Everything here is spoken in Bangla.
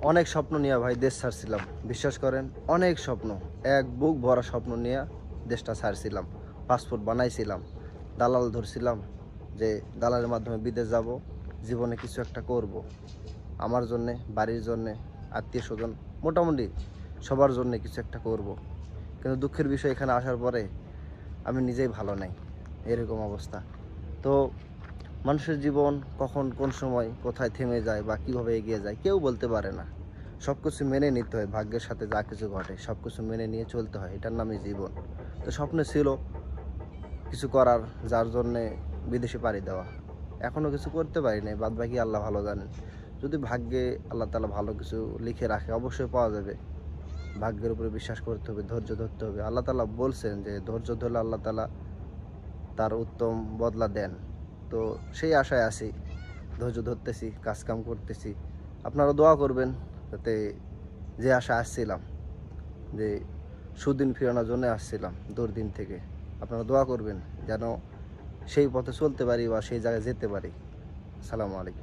অনেক স্বপ্ন নিয়ে ভাই দেশ ছাড়ছিলাম, বিশ্বাস করেন। অনেক স্বপ্ন, এক বুক ভরা স্বপ্ন নিয়ে দেশটা ছাড়ছিলাম। পাসপোর্ট বানাইছিলাম, দালাল ধরছিলাম যে দালালের মাধ্যমে বিদেশ যাব, জীবনে কিছু একটা করব, আমার জন্যে, বাড়ির জন্যে, আত্মীয় স্বজন, মোটামুটি সবার জন্যে কিছু একটা করব। কিন্তু দুঃখের বিষয়, এখানে আসার পরে আমি নিজেই ভালো নাই, এরকম অবস্থা। তো মানুষের জীবন কখন কোন সময় কোথায় থেমে যায় বা কিভাবে এগিয়ে যায় কেউ বলতে পারে না। সব কিছু মেনে নিতে হয়, ভাগ্যের সাথে যা কিছু ঘটে সব কিছু মেনে নিয়ে চলতে হয়, এটার নামই জীবন। তো স্বপ্ন ছিল কিছু করার, যার জন্যে বিদেশে পাড়ি দেওয়া। এখনও কিছু করতে পারি নাই, বাদ বাকি আল্লাহ ভালো জানেন। যদি ভাগ্যে আল্লাহ তাআলা ভালো কিছু লিখে রাখে অবশ্যই পাওয়া যাবে। ভাগ্যের উপরে বিশ্বাস করতে হবে, ধৈর্য ধরতে হবে। আল্লাহ তাআলা বলছেন যে ধৈর্য ধরলে আল্লাহ তাআলা তার উত্তম বদলা দেন। তো সেই আশায় আছি, ধৈর্য ধরতেছি, কাজকাম করতেছি। আপনারা দোয়া করবেন যাতে, যে আশা আসছিলাম, যে সুদিন ফিরানোর জন্য আসছিলাম দুর্দিন থেকে, আপনারা দোয়া করবেন যেন সেই পথে চলতে পারি বা সেই জায়গায় যেতে পারি। আসসালামু আলাইকুম।